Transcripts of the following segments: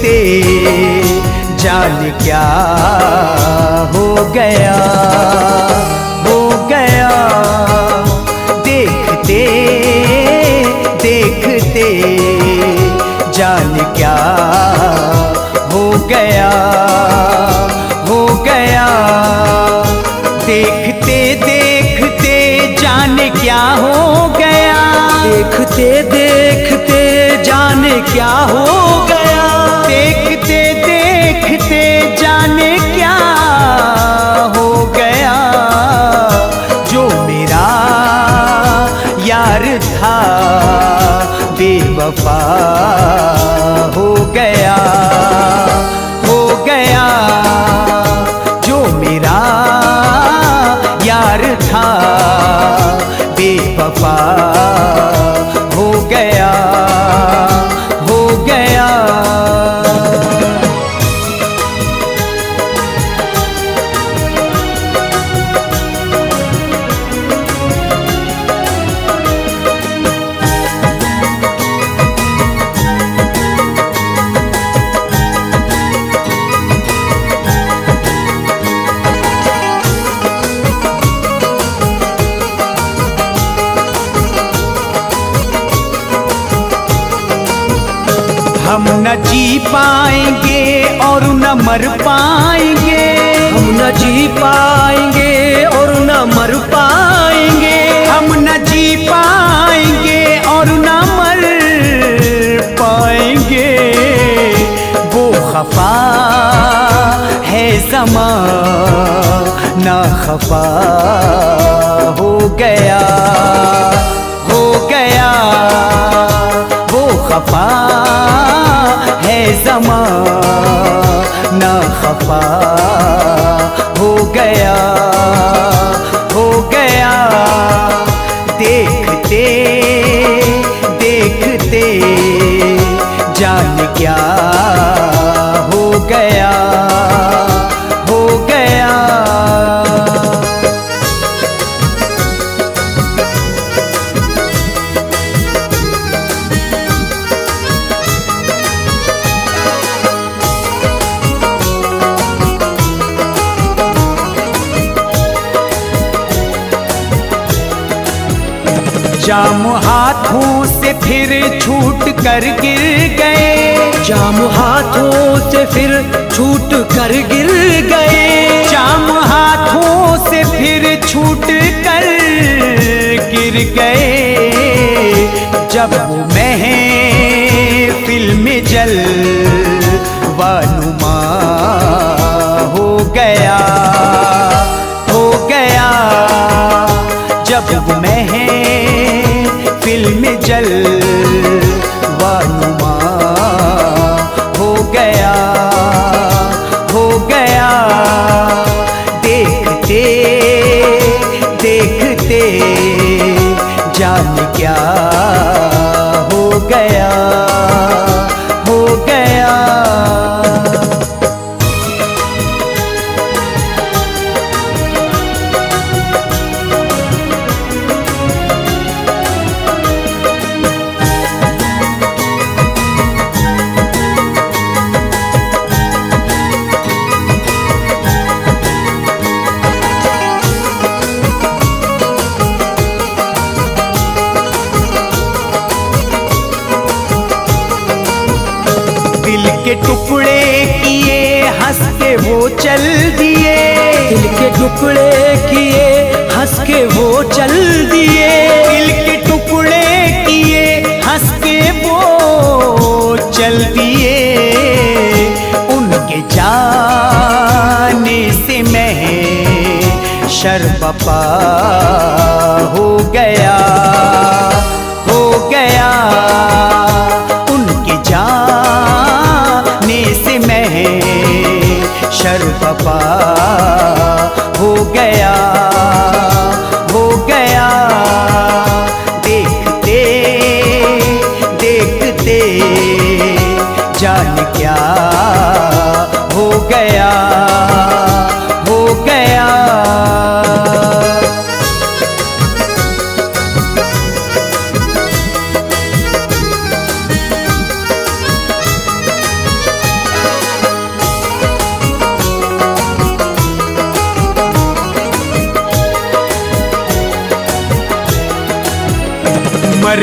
देखते जाने क्या हो गया, हो गया। देखते देखते जाने क्या हो गया, हो गया। देखते देखते जाने क्या हो गया, देखते देखते जाने क्या हो गया, देखते देखते जाने क्या हो गया। जो मेरा यार था बेवफा हो गया, हो गया। जो मेरा यार था बेवफा हो गया, हो गया। हम न जी पाएंगे और न मर पाएंगे, हम न जी पाएंगे और न मर पाएंगे, हम न जी पाएंगे और न मर पाएंगे। वो खफा है ज़माना खफा हो गया, हो गया। वो खफा है ज़माना खफा हो गया, हो गया। देखते देखते जाने क्या हो गया, हो गया। जाम हाथों से फिर छूट कर गिर गए, जाम हाथों से फिर छूट कर गिर गए, जाम हाथों से फिर छूट कर गिर गए। जब वो महफिल में जलवानुमा हो गया, हो गया। जब वो महफिल में जलवानुमा हो गया, हो गया। देखते देखते जाने क्या हो गया, हो गया। दिल के टुकड़े किए हंस के वो चल दिए, दिल के टुकड़े किए हंस के वो चल दिए, दिल के टुकड़े किए हंस के वो चल दिए। उनके जाने से मैं शर्मपा हो गया, हो गया। उनके जाने से मैं शर्मपा हो गया, हो गया। देखते देखते जाने क्या हो गया, हो गया।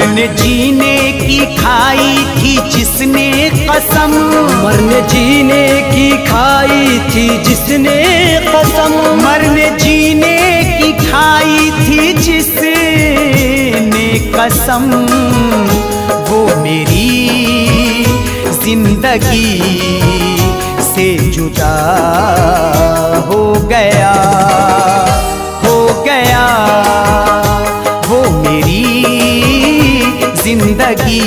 मरने जीने की खाई थी जिसने कसम, मरने जीने की खाई थी जिसने कसम, मरने जीने की खाई थी जिसने कसम, वो मेरी जिंदगी से जुदा हो गया, हो गया। वो मेरी जिंदगी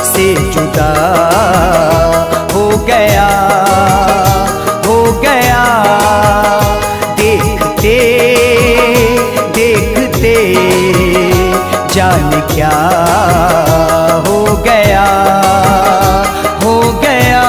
से जुदा हो गया, हो गया। देखते देखते जाने क्या हो गया, हो गया।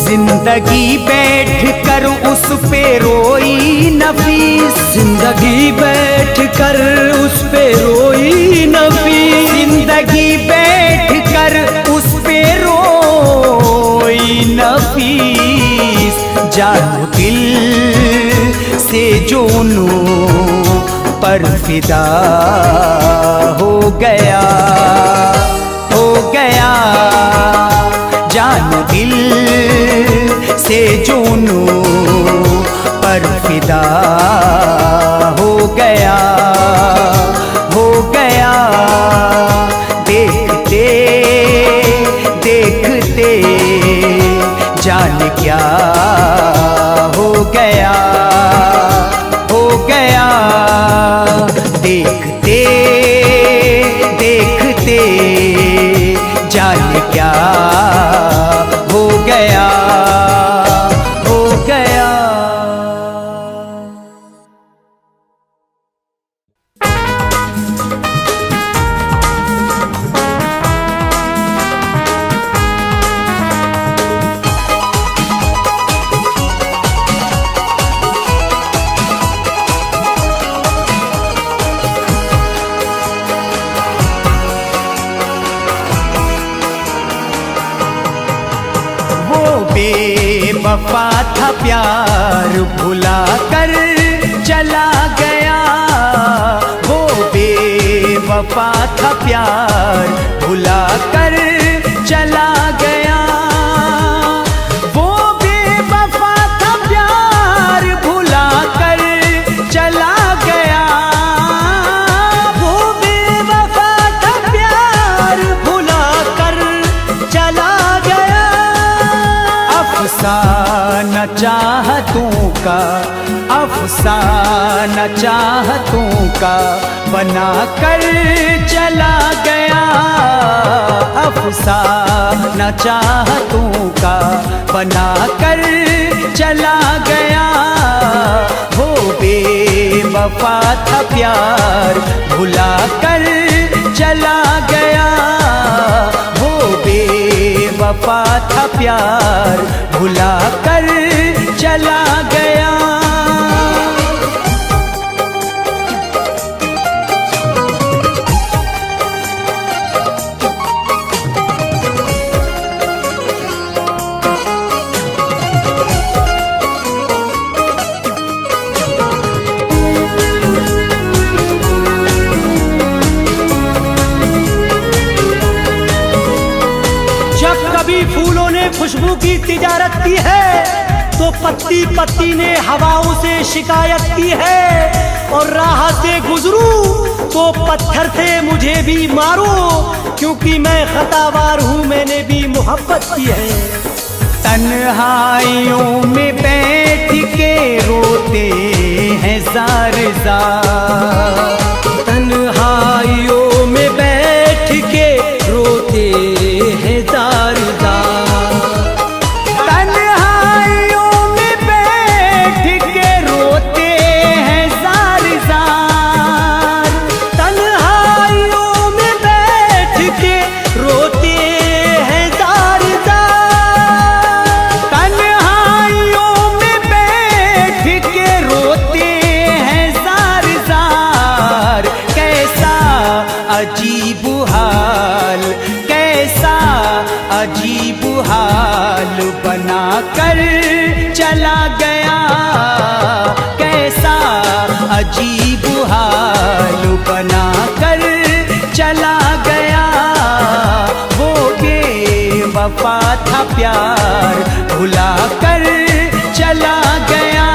जिंदगी बैठ कर उस पे रोई नफीस, जिंदगी बैठ कर उस पे रोई नफीस, जिंदगी बैठ कर उस पे रोई नफीस। जानो दिल से जोनू पर फिदा हो गया, हो गया। जानो दिल से जोनू पर फिदा हो गया, हो गया। देखते देखते जाने क्या हो गया, हो गया। देखते देखते जाने क्या हो गया, हो गया। बेवफा था प्यार भुला कर चला गया, वो बेवफा था प्यार भुला कर चला गया। वो बेवफा था प्यार भुला कर चला गया, वो बेवफा था प्यार भुला कर चला गया। अफसाना चाहतों का, अफसाना चाहतों का बना कर चला गया, अफसाना चाहतों का बना कर चला गया। वो बेवफा था प्यार भुला कर चला गया, वो बेवफा था प्यार भुला कर चला गया। कभी फूलों ने खुशबू की तिजारत की है तो पत्ती पत्ती ने हवाओं से शिकायत की है, और राह से गुजरूं तो पत्थर से मुझे भी मारो, क्योंकि मैं खतावार हूँ, मैंने भी मोहब्बत की है। तन्हाइयों में बैठ के रोते हैं ज़ार ज़ार, तन्हाइयों में बैठ के रोते हैं ज़ार ज़ार, तन्हाइयों में बैठ के रोते हैं ज़ार ज़ार, तन्हाइयों में बैठ बना कर चला गया, कैसा अजीब हाल बना कर चला गया। वो बेवफा था प्यार भुला कर चला गया,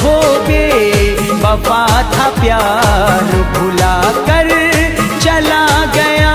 वो बेवफा था प्यार भुला कर चला गया।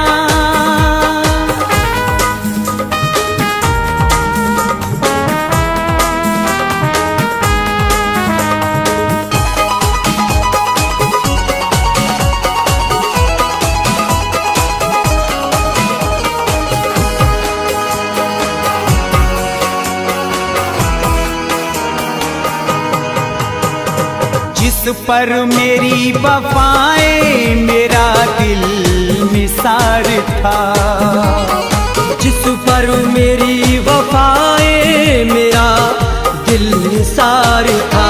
जिस पर मेरी वफाएं मेरा दिल निसार था, जिस पर मेरी वफाएं मेरा दिल निसार था,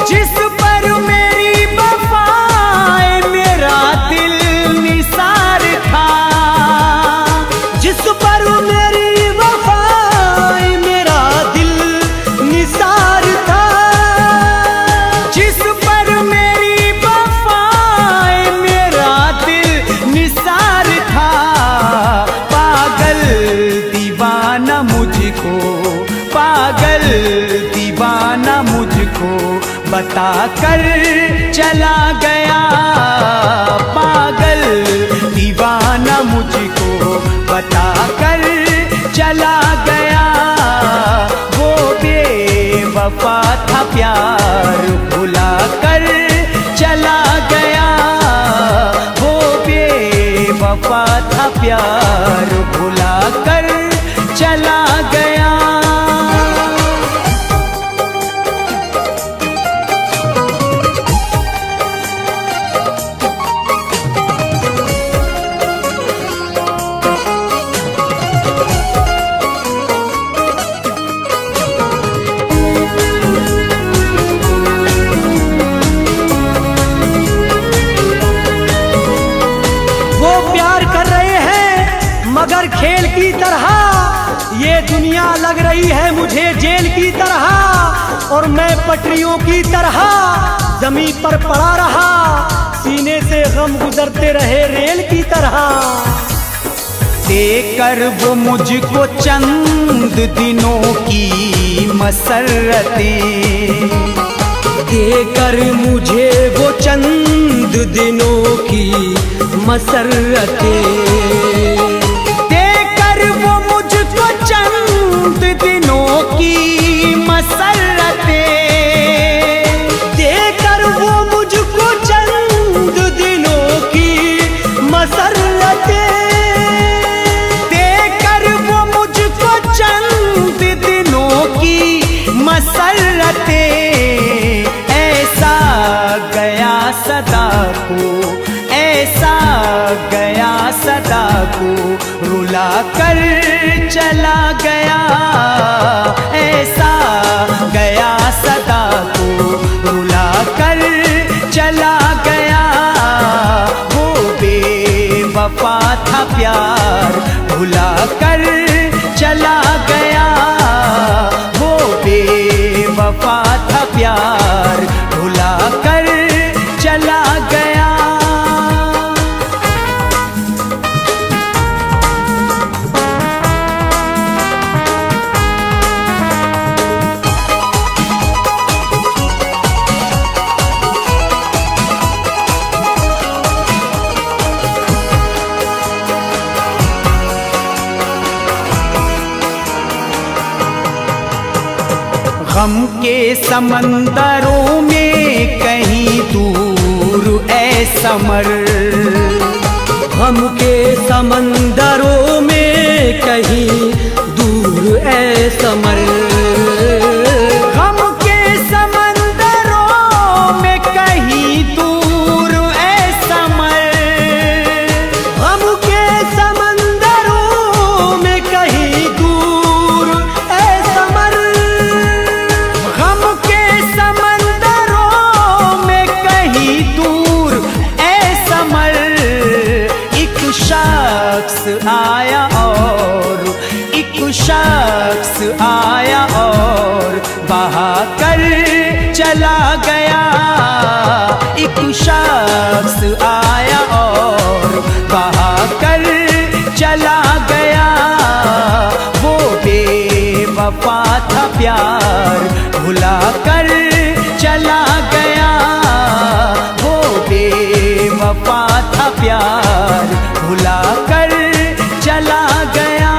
जिस पर मेरी वफाएं मेरा दिल निसार था, जिस पर मेरी वफाएं मेरा दिल निसार था, जिस पर मेरी वफाएं मेरा दिल निसार था। पागल दीवाना मुझको, पागल दीवाना मुझको बता कर चला गया, पागल दीवाना मुझको बता कर चला गया। वो बेवफा था प्यार भुला कर चला गया, वो बेवफा था प्यार भुला कर चला गया। मगर खेल की तरह ये दुनिया लग रही है मुझे जेल की तरह, और मैं पटरियों की तरह जमीन पर पड़ा रहा, सीने से गम गुजरते रहे रेल की तरह। देकर वो मुझको चंद दिनों की मसरतें, देकर मुझे वो चंद दिनों की मसरतें, चंद दिनों की मसरतें, देकर वो मुझको चंद दिनों की मसरतें, देकर वो मुझको चंद दिनों की मसरतें। ऐसा गया सदा को, ऐसा गया सदा को रुला कर चला गया, ऐसा गया सदा को रुला कर चला गया। वो बेवफा था प्यार भुला कर चला गया, वो बेवफा था प्यार भुला कर चला गया। गम के समंदरों में कहीं दूर ऐ समर, गम के समंदरों में कहीं दूर ऐ समर, गम के समंदरों में कहीं दूर ऐ समर, गम के समंदरों में कहीं दूर ऐ समर, गम के समंदरों में कहीं दूर ऐ समर। एक शख्स आया और एक शख्स आया और बहा कर चला गया। एक शख्स आया और बहा कर चला गया। वो बेवफा था प्यार भुला कर चला गया। वो बेवफा था प्यार भुला कर चला गया।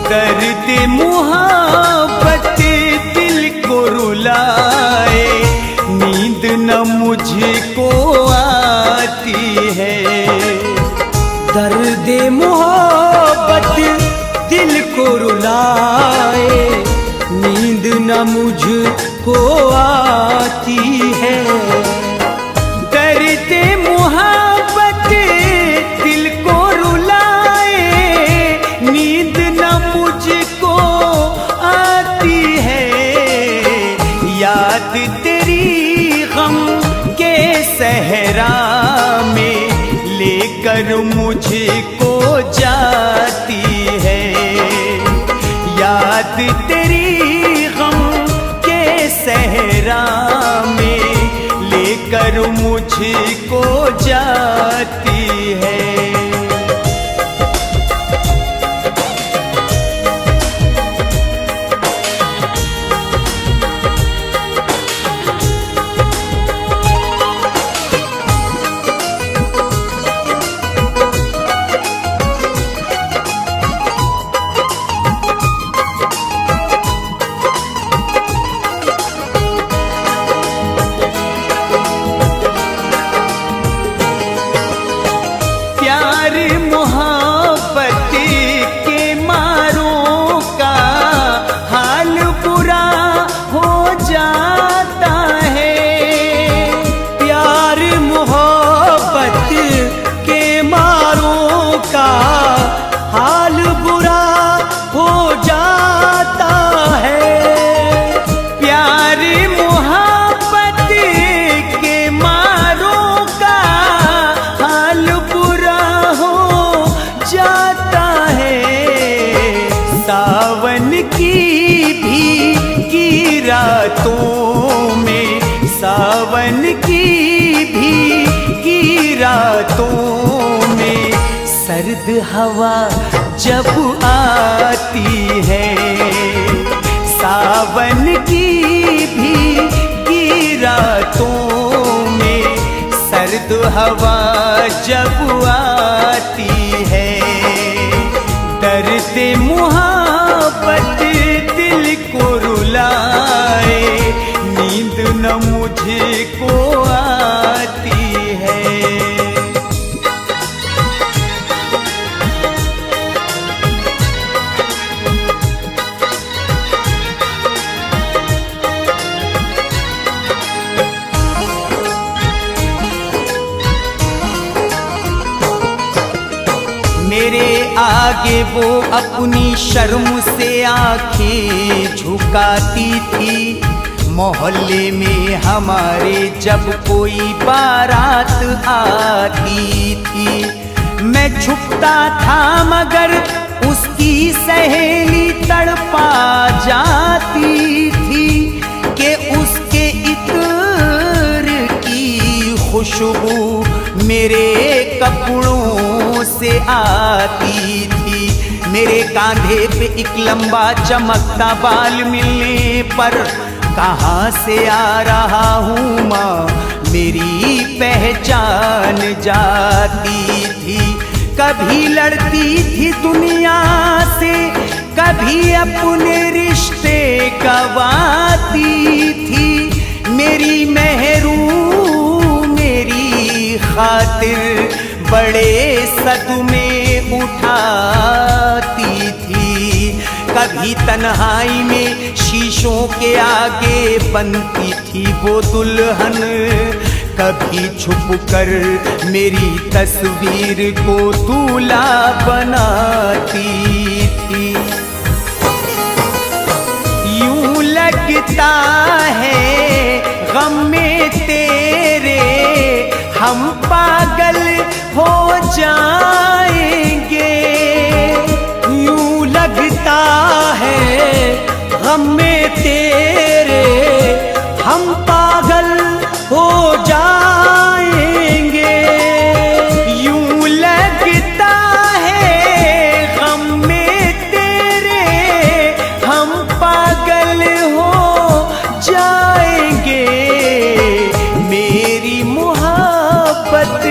दर्द मुहब्बत दिल को रुलाए, नींद न मुझको आती है। दर्द मोहब्बत दिल को रुलाए, नींद न मुझको आती है। दर्द मुहब्बत दिल को रुलाए, नींद न मुझको आती है। याद तेरी गम के सहरा में लेकर मुझको जाती है। याद तेरी गम के सहरा में लेकर मुझको जाती है। सावन की भी रातों में सर्द हवा जब आती है। सावन की भी रातों में सर्द हवा जब आती है। दर्द मुहब्बत दिल को रुलाए, नींद न मुझको आती है। मेरे आगे वो अपनी शर्म से आंखें झुकाती थी। मोहल्ले में हमारे जब कोई बारात आती थी, मैं छुपता था मगर उसकी सहेली तड़पा जाती थी कि उसके इत्र की खुशबू मेरे कपड़ों से आती थी। मेरे कांधे पे एक लंबा चमकता बाल मिलने पर कहाँ से आ रहा हूँ माँ मेरी पहचान जाती थी। कभी लड़ती थी दुनिया से, कभी अपने रिश्ते गवाती थी। मेरी महरूम मेरी खातिर बड़े सदमे उठाती थी। कभी तन्हाई में शीशों के आगे बनती थी वो दुल्हन, कभी छुप कर मेरी तस्वीर को दूल्हा बनाती थी। यूं लगता है गम में तेरे हम पागल हो जाएंगे। यूं लगता है गम में तेरे हम पागल हो जाएंगे। यूं लगता है गम में तेरे हम पागल हो जाएंगे। मेरी मोहब्बत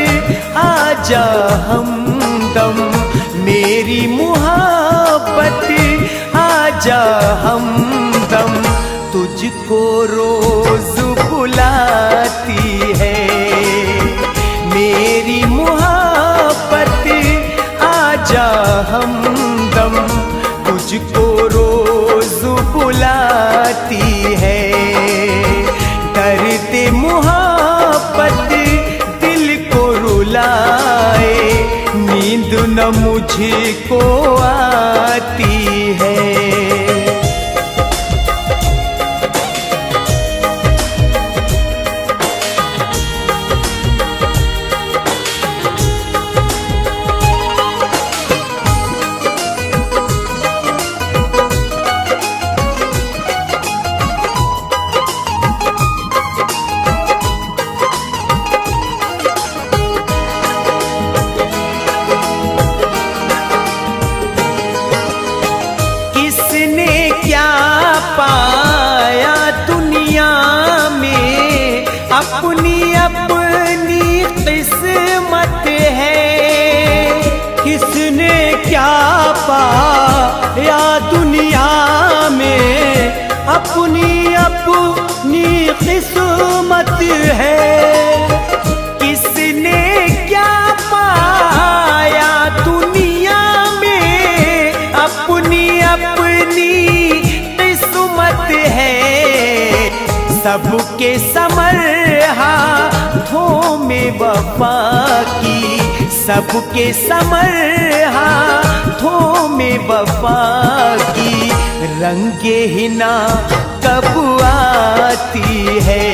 आजा हमदम, मेरी मोहब्बत आजा हमदम, तुझको रोज बुलाती है। मेरी मोहब्बत आजा हमदम, तुझको रोज बुलाती है। डरते मोहब्बत दिल को रुलाए, नींद न मुझको आती है। अपनी अपनी किस्मत है। किसने क्या पाया दुनिया में, अपनी अपनी किस्मत है। किसने क्या पाया दुनिया में, अपनी अपनी किस्मत है। सबके समर हाथों में वफा की, सबके समर हाथों में वफा की, रंगे हिना कब आती है।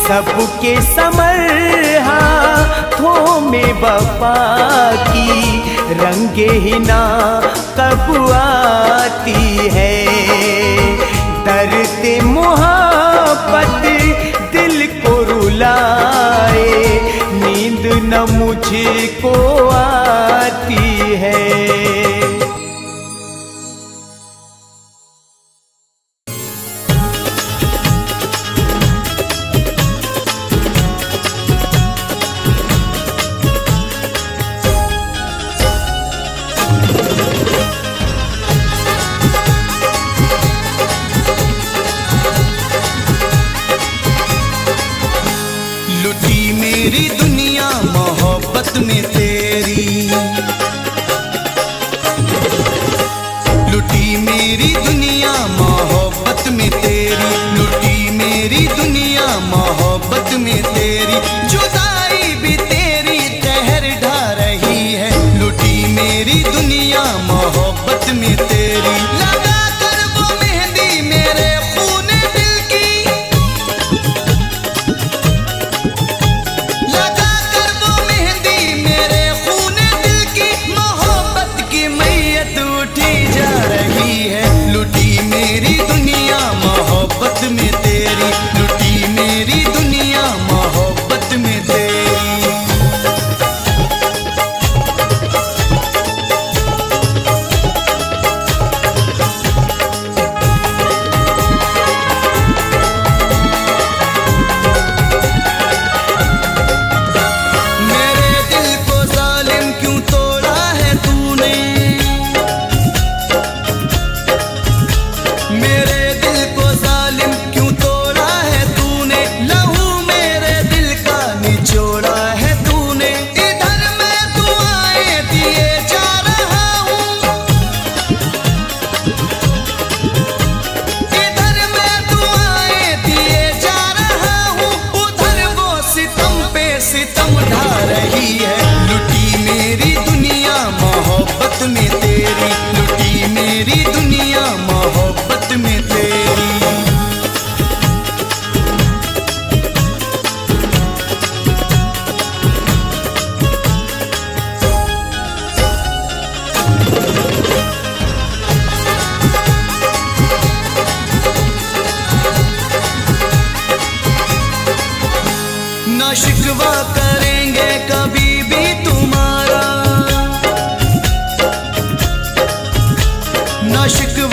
सबके समर हाथों में वफा की, रंगे हिना कब आती है। डरते मोहब्बत दिल को रुलाए, नींद न मुझको आती है। मेरी दुनिया मोहब्बत में तेरी, लुटी मेरी दुनिया मोहब्बत में तेरी, लुटी मेरी दुनिया मोहब्बत में तेरी। जुदाई भी तेरी कहर ढा रही है, लुटी मेरी दुनिया मोहब्बत में तेरी। लगा कर वो मेहंदी मेरे खूने दिल की, मेरी दुनिया मोहब्बत में तेरी, लुटी मेरी दुनिया मोहब्बत में तेरी।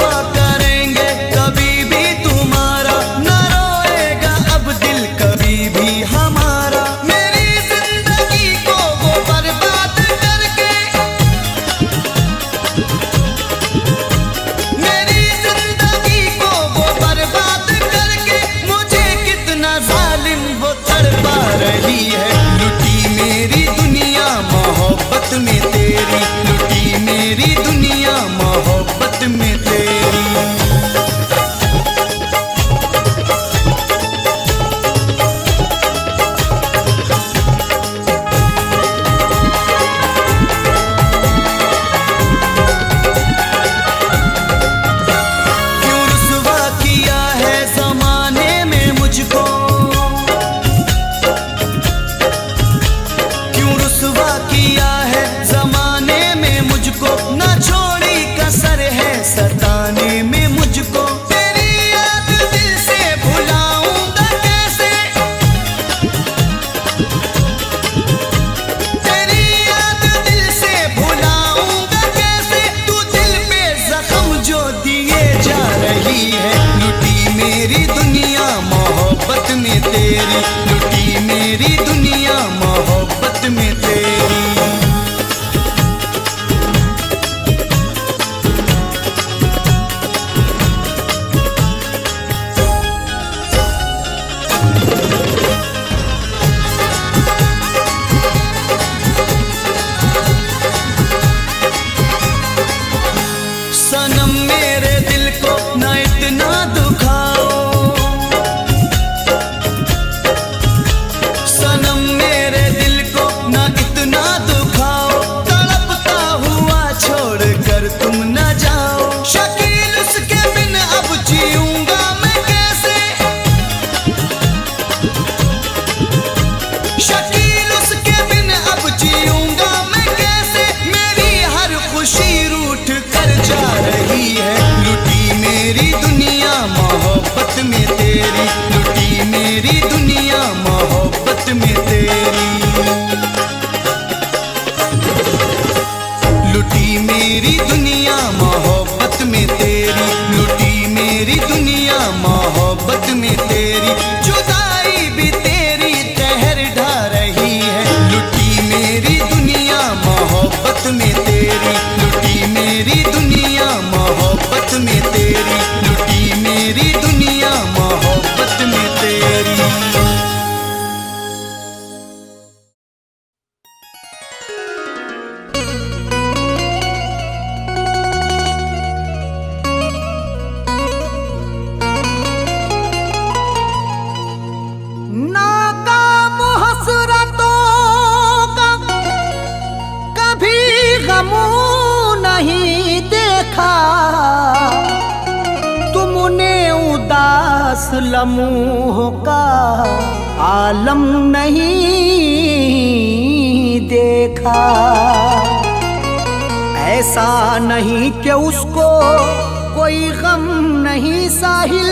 रुसवा करेंगे कभी भी तुम्हारा, न रोएगा अब दिल कभी भी हमारा। मेरी जिंदगी को वो बर्बाद करके, मेरी जिंदगी को वो बर्बाद करके, मुझे कितना जालिम वो तड़पा रही है। लुटी मेरी दुनिया मोहब्बत में तेरी, लुटी मेरी दुनिया मोहब्बत में तेरी। क्यों रुसवा किया है जमाने में मुझको, क्यों रुसवा किया है जमाने में मुझको, ना छोड़ी कसर है सताने में मुझको। तेरी याद दिल से भुलाऊंगा कैसे, तेरी याद दिल से भुलाऊंगा कैसे, तू दिल पे जख्म जो दिए जा रही है। लुटी मेरी दुनिया मोहब्बत में तेरी, लुटी मेरी दुनिया मोहब्बत में तेरी। सनम मेरे दिल को न इतना दुखाओ, सनम मेरे दिल को न इतना दुखाओ, तड़पता हुआ छोड़ कर तुम न जाओ। शकील उसके बिन अब जीऊंगा मैं कैसे, शकील उसके बिन अब जीऊंगा मैं कैसे, मेरी हर खुशी रूठ कर जा रही है। लुटी मेरी दुनिया मोहब्बत में तेरी, लुटी मेरी दुनिया मोहब्बत में तेरी। लुटी मेरी दुनिया मोहब्बत में तेरी, लुटी मेरी दुनिया मोहब्बत में तेरी। जुदाई भी तेरी कहर ढा रही है। लुटी मेरी दुनिया मोहब्बत में तेरी, लुटी मेरी दुनिया मोहब्बत में तेरी, लुटी मेरी दुनिया मोहब्बत में तेरी। नाकाम हसरतों का कभी गमू नहीं देखा, तुमने उदास लम्हों का आलम नहीं देखा। ऐसा नहीं कि उसको कोई गम नहीं साहिल,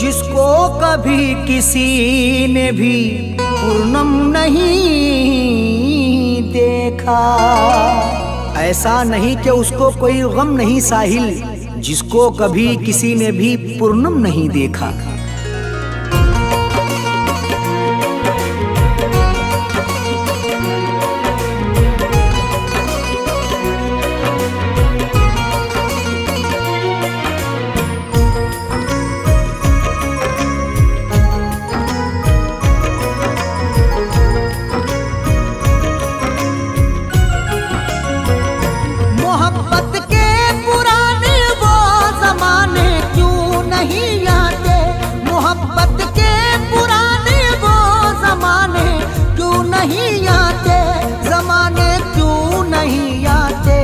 जिसको कभी किसी ने भी पूर्णम नहीं देखा। ऐसा नहीं कि उसको कोई गम नहीं साहिल, जिसको कभी किसी ने भी पूर्णम नहीं देखा। मोहब्बत के पुराने वो जमाने क्यों नहीं आते, मोहब्बत के पुराने वो जमाने क्यों नहीं आते, जमाने क्यों नहीं आते।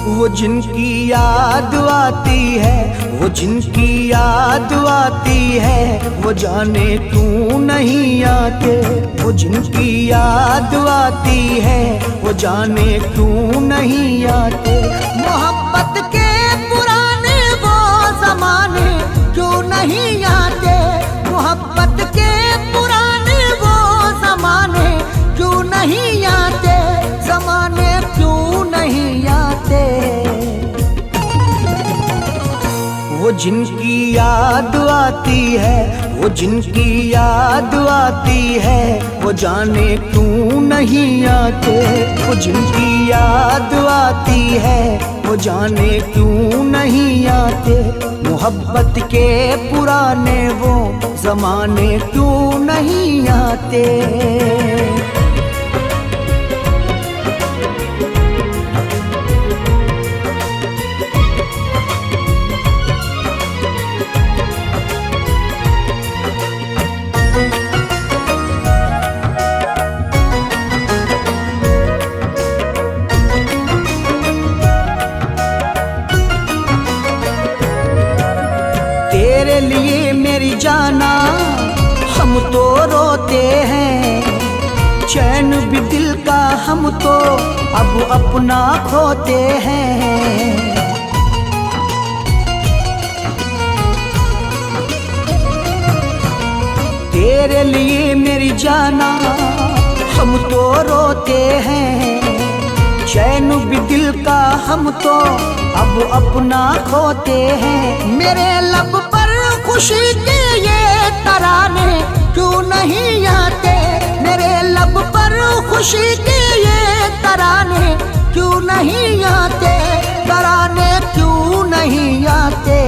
वो जिनकी याद आती है, वो जिनकी याद आती है, वो जाने क्यों नहीं आते। वो जिनकी याद आती है, वो जाने क्यों नहीं आते। मोहब्बत के पुराने वो जमाने क्यों नहीं आते, मोहब्बत के पुराने वो जमाने क्यों नहीं आते, जमाने क्यों नहीं वो जिनकी याद आती है, वो जिनकी याद आती है, वो जाने क्यों नहीं आते। वो जिनकी याद आती है, वो जाने क्यों नहीं आते। मोहब्बत के पुराने वो जमाने क्यों नहीं आते। तेरे लिए मेरी जाना हम तो रोते हैं, चैन भी दिल का हम तो अब अपना खोते हैं। तेरे लिए मेरी जाना हम तो रोते हैं, चैन भी दिल का हम तो अब अपना खोते हैं। मेरे लब पर खुशी के ये तराने क्यों नहीं आते। मेरे लब पर खुशी के ये तराने क्यों नहीं आते। तराने क्यों नहीं आते।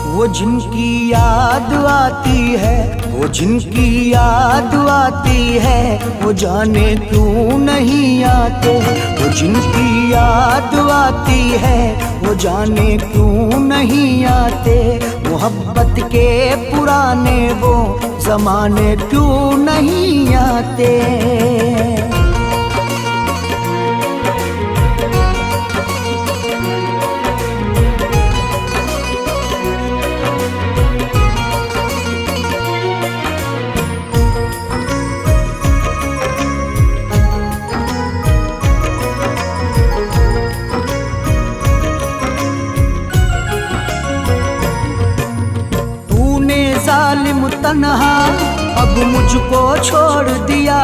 वो जिनकी याद आती है, वो जिनकी याद आती है, वो जाने क्यों नहीं आते। वो जिनकी याद आती है, वो जाने क्यों नहीं आते। मोहब्बत के पुराने वो जमाने क्यों नहीं आते। जालिम तन्हा अब मुझको छोड़ दिया।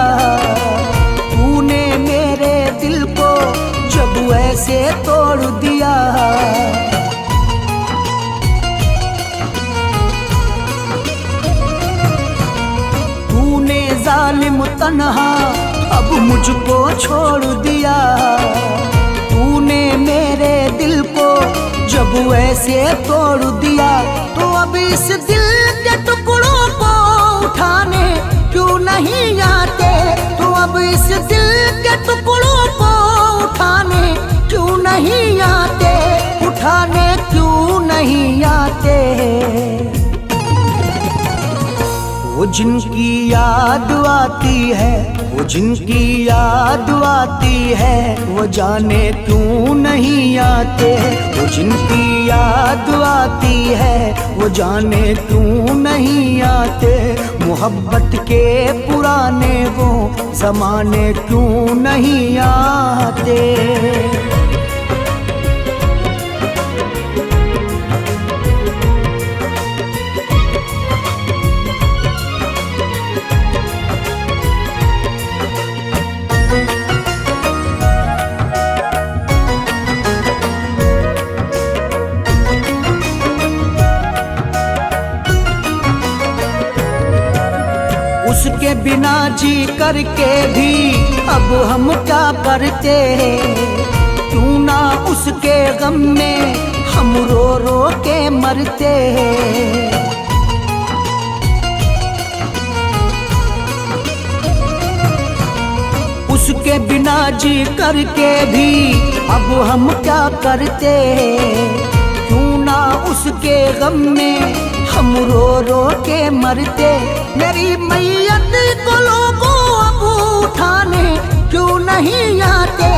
तूने मेरे दिल को जब ऐसे तोड़ दिया। तूने जालिम तन्हा अब मुझको छोड़ दिया। तूने मेरे दिल को जब ऐसे तोड़ दिया, तो अब इस दिल के टुकड़ों को उठाने क्यों नहीं आते। तो अब इस दिल के टुकड़ों को उठाने क्यों नहीं आते। उठाने क्यों नहीं आते। वो जिनकी याद आती है, वो जिनकी याद आती है, वो जाने क्यों नहीं आते। वो जिनकी याद आती है, वो जाने क्यों नहीं आते। मोहब्बत के पुराने वो जमाने क्यों नहीं आते। उसके बिना जी करके भी अब हम क्या करते। क्यों ना उसके गम में हम रो रो के मरते। उसके बिना जी करके भी अब हम क्या करते। क्यों ना उसके गम में हम रो रो के मरते। मेरी मैयत को लोगों अब उठाने क्यों नहीं आते।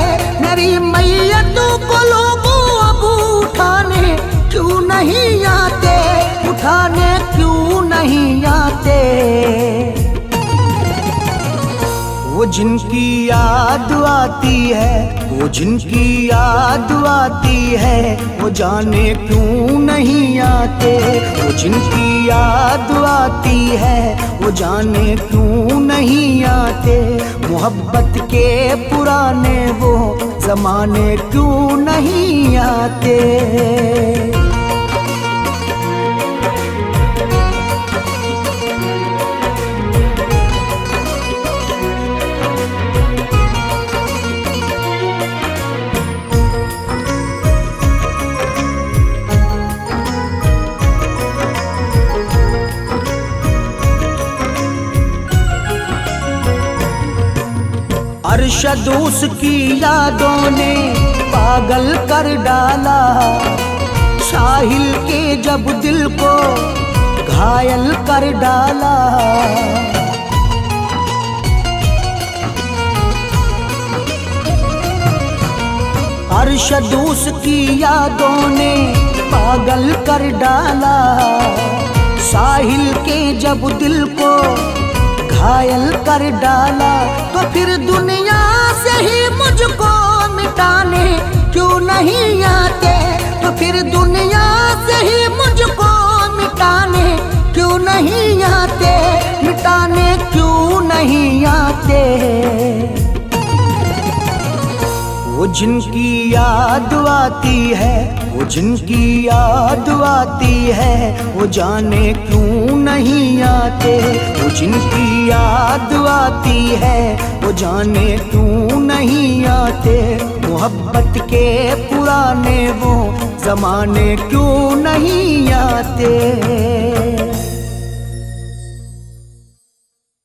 मेरी मैयत को लोगों अब उठाने क्यों नहीं आते। उठाने क्यों नहीं आते। वो जिनकी याद आती है, वो जिनकी याद आती है, वो जाने क्यों नहीं आते। वो जिनकी याद आती है, वो जाने क्यों नहीं आते। मोहब्बत के पुराने वो जमाने क्यों नहीं आते। अरशद उसकी यादों ने पागल कर डाला, साहिल के जब दिल को घायल कर डाला। अरशद उसकी यादों ने पागल कर डाला, साहिल के जब दिल को घायल कर डाला। तो फिर दुनिया से ही मुझको मिटाने क्यों नहीं आते, तो फिर दुनिया से ही मुझको मिटाने क्यों नहीं आते, मिटाने क्यों नहीं आते। वो जिनकी याद आती है, वो जिनकी याद आती है, वो जाने क्यों नहीं आते। वो जिनकी याद आती है, वो जाने क्यों नहीं आते। मोहब्बत के पुराने वो जमाने क्यों नहीं आते।